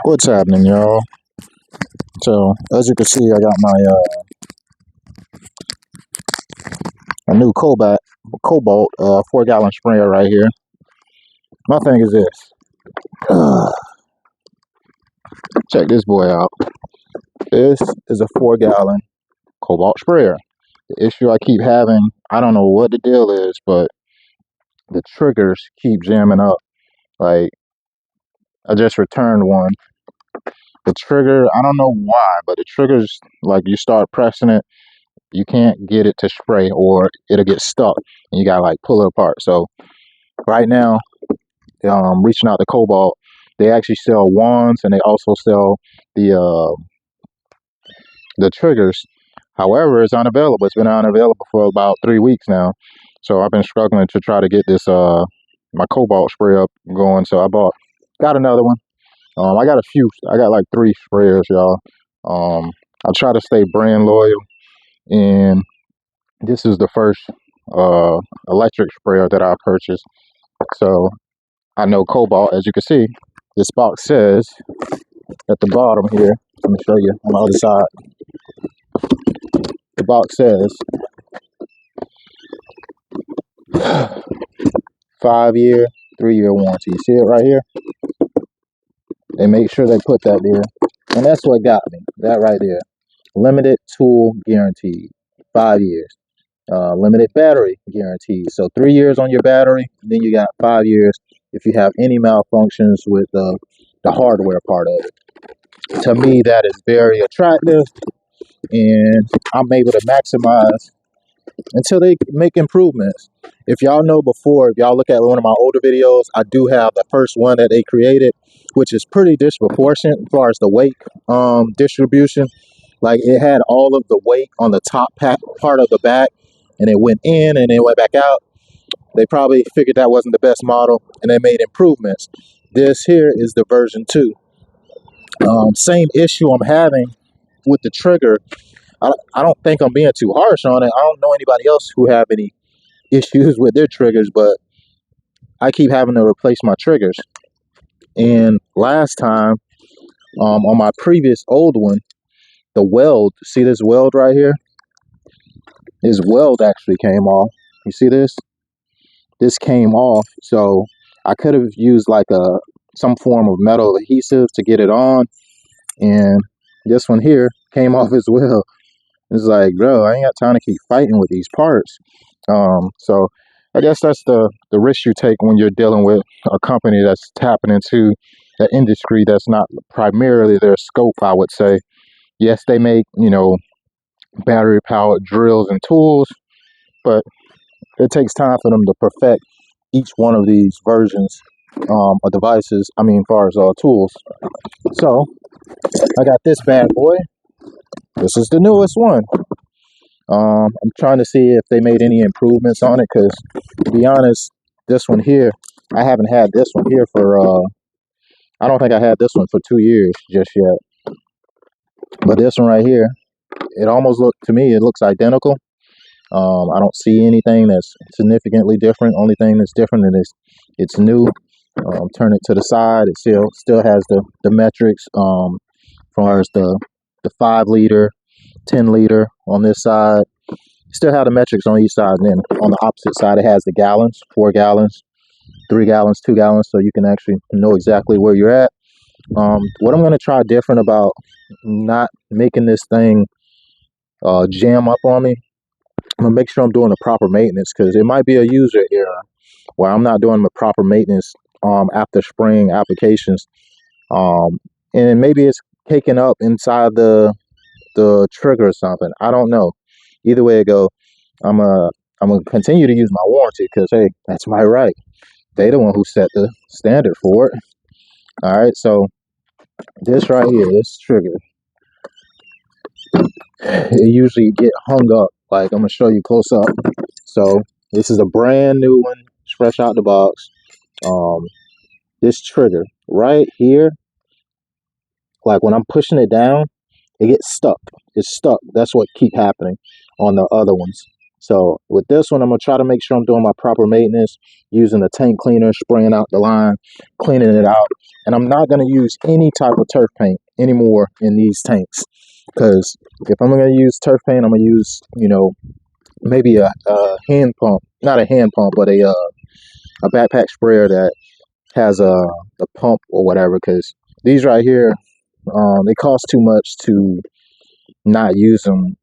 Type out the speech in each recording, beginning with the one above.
What's happening, y'all? So, as you can see, I got my new Kobalt 4 gallon sprayer right here. My thing is this. Check this boy out. This is a 4 gallon Kobalt sprayer. The issue I keep having, I don't know what the deal is, but the triggers keep jamming up. Like, I just returned one. The trigger, I don't know why, but the triggers, like, you start pressing it, you can't get it to spray or it'll get stuck and you gotta like pull it apart. So right now, reaching out to Kobalt, they actually sell wands and they also sell the the triggers. However, it's unavailable. It's been unavailable for about 3 weeks now. So I've been struggling to try to get this my Kobalt spray up going. So got another one. I got a few. I got like 3 sprayers, y'all. I try to stay brand loyal, and this is the first electric sprayer that I purchased. So I know Kobalt, as you can see, this box says at the bottom here, let me show you on the other side. The box says 5-year, 3-year warranty. You see it right here? They make sure they put that there. And that's what got me, that right there. Limited tool guarantee, 5 years. Limited battery guarantee. So 3 years on your battery, then you got 5 years if you have any malfunctions with the hardware part of it. To me, that is very attractive, and I'm able to maximize until they make improvements. If y'all know before, if y'all look at one of my older videos, I do have the first one that they created, which is pretty disproportionate as far as the weight distribution. Like, it had all of the weight on the top part of the back, and it went in and it went back out. They probably figured that wasn't the best model, and they made improvements. This here is the version 2. Same issue I'm having with the trigger. I don't think I'm being too harsh on it. I don't know anybody else who have any issues with their triggers, but I keep having to replace my triggers. And last time, on my previous old one, the weld, see this weld right here? This weld actually came off. You see this? This came off, so I could have used like some form of metal adhesive to get it on, and this one here came off as well. It's like, bro, I ain't got time to keep fighting with these parts. So I guess that's the risk you take when you're dealing with a company that's tapping into an industry that's not primarily their scope, I would say. Yes, they make, battery powered drills and tools, but it takes time for them to perfect each one of these versions of devices. I mean, as far as tools. So I got this bad boy. This is the newest one. I'm trying to see if they made any improvements on it, because to be honest, this one here, I haven't had this one here for, I don't think I had this one for 2 years just yet. But this one right here, it almost to me, it looks identical. I don't see anything that's significantly different. Only thing that's different is it's new. Turn it to the side, it still has the metrics, as far as the 5-liter, 10-liter on this side. Still have the metrics on each side, and then on the opposite side it has the gallons, 4 gallons, 3 gallons, 2 gallons, so you can actually know exactly where you're at. What I'm going to try different about not making this thing jam up on me, I'm going to make sure I'm doing the proper maintenance, because it might be a user error where I'm not doing the proper maintenance after spraying applications, and maybe it's taken up inside the trigger or something. I don't know. Either way it go, I'm gonna continue to use my warranty, because hey, that's my right. They the one who set the standard for it. All right, so this right here, this trigger, it usually get hung up. Like, I'm gonna show you close up. So this is a brand new one, fresh out the box. This trigger right here, like when I'm pushing it down, it gets stuck. It's stuck. That's what keep happening on the other ones. So with this one, I'm going to try to make sure I'm doing my proper maintenance, using the tank cleaner, spraying out the line, cleaning it out. And I'm not going to use any type of turf paint anymore in these tanks. Because if I'm going to use turf paint, I'm going to use, maybe a hand pump, not a hand pump, but a backpack sprayer that has a pump or whatever. Because these right here, they cost too much to not use them.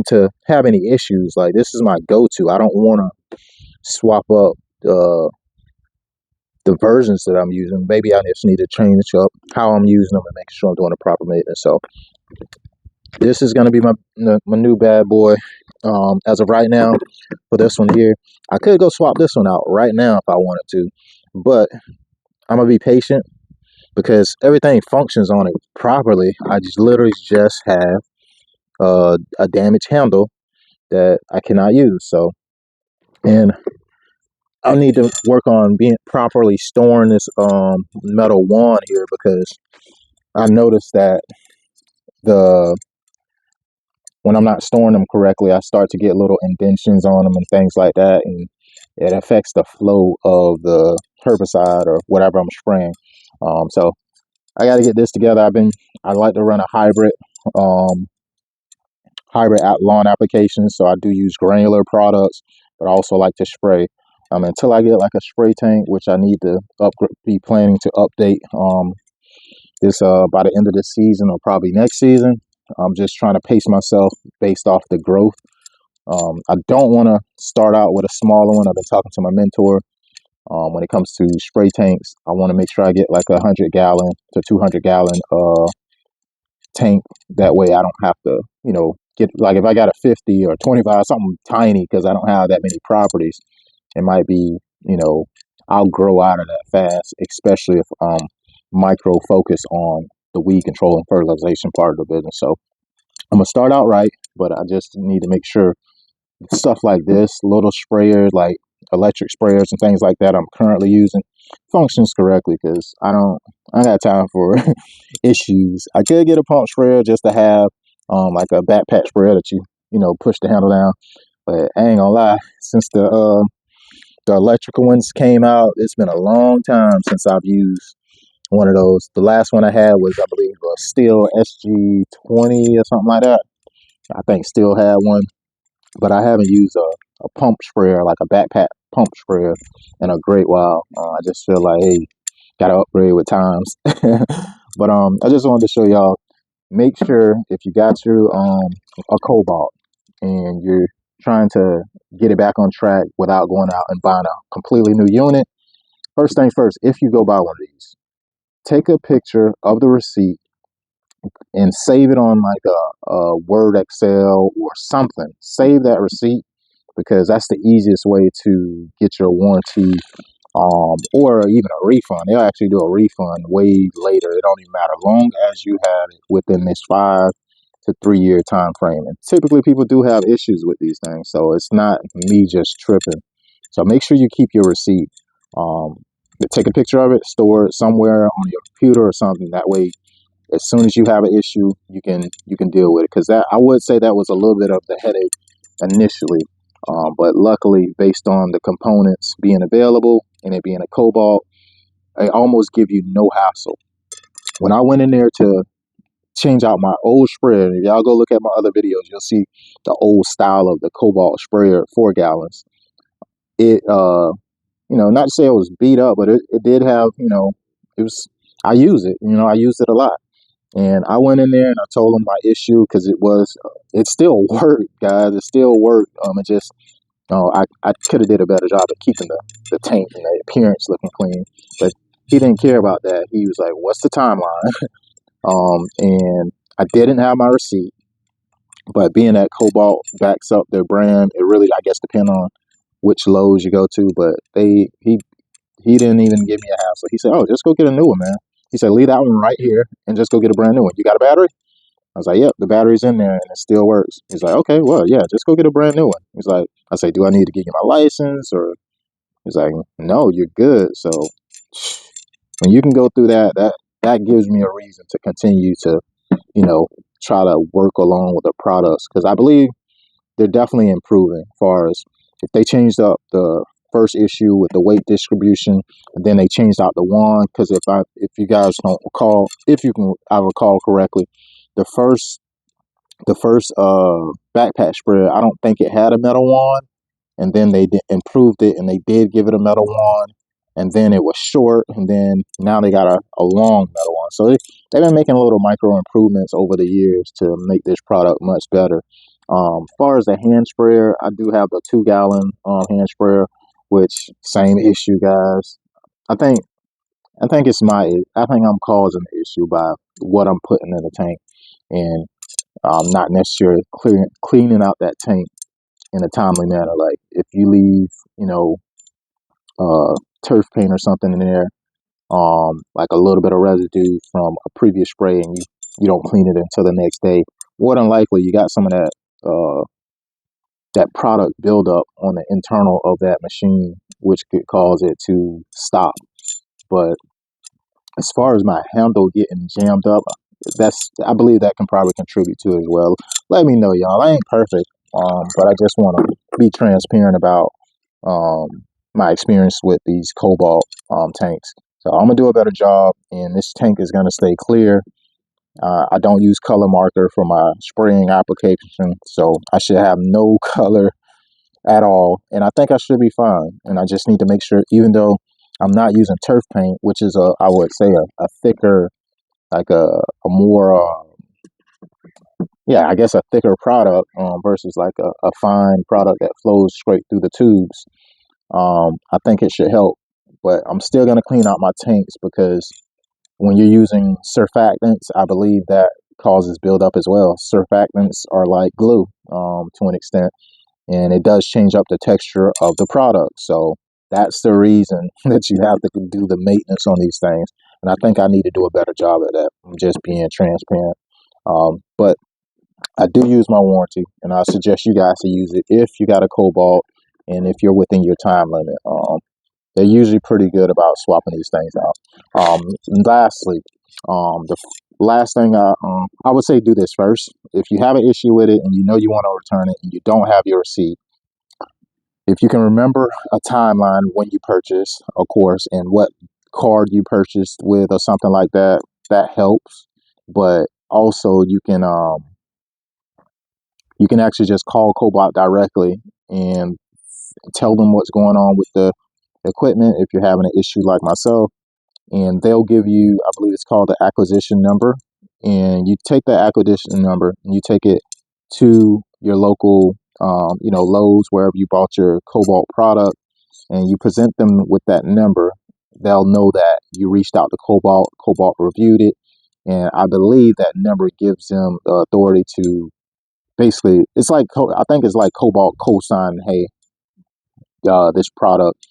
To have any issues. Like, this is my go-to. I don't want to swap up the versions that I'm using. Maybe I just need to change up how I'm using them and make sure I'm doing the proper maintenance. So this is going to be my new bad boy. As of right now, for this one here, I could go swap this one out right now if I wanted to, but I'm gonna be patient because everything functions on it properly. I just literally just have a damaged handle that I cannot use. So, and I need to work on being properly storing this metal wand here, because I noticed that the when I'm not storing them correctly, I start to get little indentions on them and things like that, and it affects the flow of the herbicide or whatever I'm spraying. So I got to get this together. I like to run a um, hybrid lawn applications, so I do use granular products, but I also like to spray. Until I get like a spray tank, which I need to be planning to update this by the end of this season or probably next season. I'm just trying to pace myself based off the growth. I don't want to start out with a smaller one. I've been talking to my mentor. When it comes to spray tanks, I want to make sure I get like 100 gallon to 200 gallon tank. That way I don't have to, get, like, if I got a 50 or 25, something tiny, because I don't have that many properties. It might be, I'll grow out of that fast, especially if micro focus on the weed control and fertilization part of the business. So I'm gonna start out right, but I just need to make sure stuff like this, little sprayers like electric sprayers and things like that I'm currently using, functions correctly, because I got time for issues. I could get a pump sprayer just to have like a backpack sprayer that push the handle down, but I ain't gonna lie, since the electrical ones came out, it's been a long time since I've used one of those. The last one I had was, I believe, a Steel SG20 or something like that. I think Steel had one, but I haven't used a pump sprayer, like a backpack pump sprayer, in a great while. I just feel like, hey, gotta upgrade with times. But I just wanted to show y'all. Make sure if you got your a Kobalt and you're trying to get it back on track without going out and buying a completely new unit. First things first, if you go buy one of these, take a picture of the receipt and save it on like a Word, Excel, or something. Save that receipt, because that's the easiest way to get your warranty, or even a refund. They'll actually do a refund way later. It don't even matter, long as you have it within this 5 to 3 year time frame. And typically people do have issues with these things, so it's not me just tripping. So make sure you keep your receipt. Take a picture of it, store it somewhere on your computer or something. That way, as soon as you have an issue, you can deal with it. Because that, I would say, that was a little bit of the headache initially, but luckily, based on the components being available and it being a Kobalt, they almost give you no hassle. When I went in there to change out my old sprayer, if y'all go look at my other videos, you'll see the old style of the Kobalt sprayer, 4 gallons. It not to say it was beat up, but it did have, it was, I use it, I used it a lot. And I went in there and I told them my issue, because it still worked, guys. It still worked. It just, I could have did a better job of keeping the tank and the appearance looking clean. But he didn't care about that. He was like, what's the timeline? And I didn't have my receipt, but being that Kobalt backs up their brand, it really, I guess, depends on which Lowe's you go to. But he didn't even give me a hassle. He said, oh, just go get a new one, man. He said, leave that one right here and just go get a brand new one. You got a battery? I was like, yep, the battery's in there and it still works. He's like, okay, well, yeah, just go get a brand new one. He's like, I say, do I need to give you my license? Or he's like, no, you're good. So when you can go through that gives me a reason to continue to, try to work along with the products. Because I believe they're definitely improving. As far as if they changed up the first issue with the weight distribution, and then they changed out the wand, because if you guys don't recall, if you can, I recall correctly, the first backpack spread, I don't think it had a metal wand, and then they improved it and they did give it a metal wand, and then it was short, and then now they got a long metal wand. So they've been making little micro improvements over the years to make this product much better. As far as the hand sprayer, I do have the 2-gallon hand sprayer, which same issue, guys. I think I think I'm causing the issue by what I'm putting in the tank, and not necessarily cleaning out that tank in a timely manner. Like if you leave, turf paint or something in there, like a little bit of residue from a previous spray, and you don't clean it until the next day, more than likely you got some of that product buildup on the internal of that machine, which could cause it to stop. But as far as my handle getting jammed up, I believe that can probably contribute to it as well. Let me know, y'all. I ain't perfect, but I just want to be transparent about um, my experience with these Kobalt tanks. So I'm gonna do a better job, and this tank is gonna stay clear. I don't use color marker for my spraying application, so I should have no color at all, and I think I should be fine. And I just need to make sure, even though I'm not using turf paint, which is I would say a thicker, like a more yeah, I guess a thicker product versus like a fine product that flows straight through the tubes. I think it should help, but I'm still gonna clean out my tanks, because when you're using surfactants, I believe that causes buildup as well. Surfactants are like glue to an extent, and it does change up the texture of the product. So that's the reason that you have to do the maintenance on these things. And I think I need to do a better job at that. I'm just being transparent. But I do use my warranty, and I suggest you guys to use it if you got a Kobalt and if you're within your time limit. They're usually pretty good about swapping these things out. And lastly, the last thing I would say, do this first. If you have an issue with it and you know you want to return it and you don't have your receipt, if you can remember a timeline when you purchased, of course, and what card you purchased with or something like that, that helps. But also you can actually just call Kobalt directly and tell them what's going on with the equipment if you're having an issue like myself, and they'll give you, I believe it's called the acquisition number, and you take that acquisition number and you take it to your local Lowe's, wherever you bought your Kobalt product, and you present them with that number. They'll know that you reached out to Kobalt reviewed it, and I believe that number gives them the authority to basically, it's like, I think it's like Kobalt co-sign, hey, this product,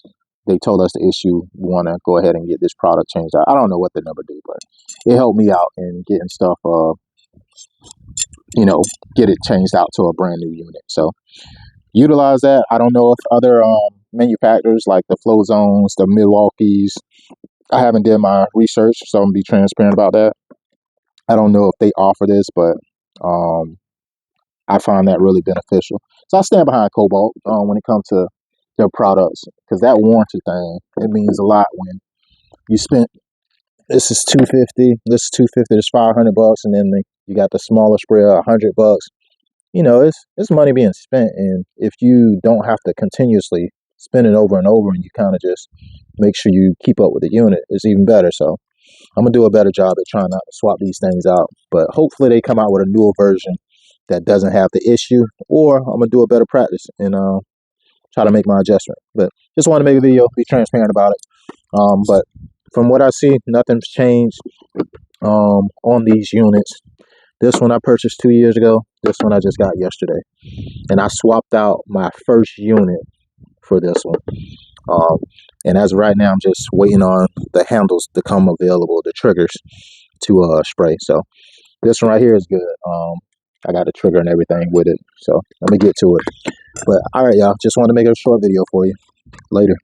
they told us the issue, we want to go ahead and get this product changed out. I don't know what the number do, but it helped me out in getting stuff, get it changed out to a brand new unit. So utilize that. I don't know if other manufacturers like the Flow Zones, the Milwaukees, I haven't did my research, so I'm going to be transparent about that. I don't know if they offer this, but I find that really beneficial. So I stand behind Kobalt when it comes to their products, because that warranty thing, it means a lot. When you spent, this is $250, this is $250, it's $500, and then you got the smaller sprayer, $100. It's money being spent, and if you don't have to continuously spend it over and over, and you kind of just make sure you keep up with the unit, it's even better. So I'm gonna do a better job at trying not to swap these things out, but hopefully they come out with a newer version that doesn't have the issue, or I'm gonna do a better practice and try to make my adjustment. But just want to make a video, be transparent about it. But from what I see, nothing's changed on these units. This one I purchased 2 years ago. This one I just got yesterday, and I swapped out my first unit for this one. And as of right now, I'm just waiting on the handles to come available, the triggers to spray. So this one right here is good. I got a trigger and everything with it. So let me get to it. But all right, y'all, just want to make a short video for you. Later.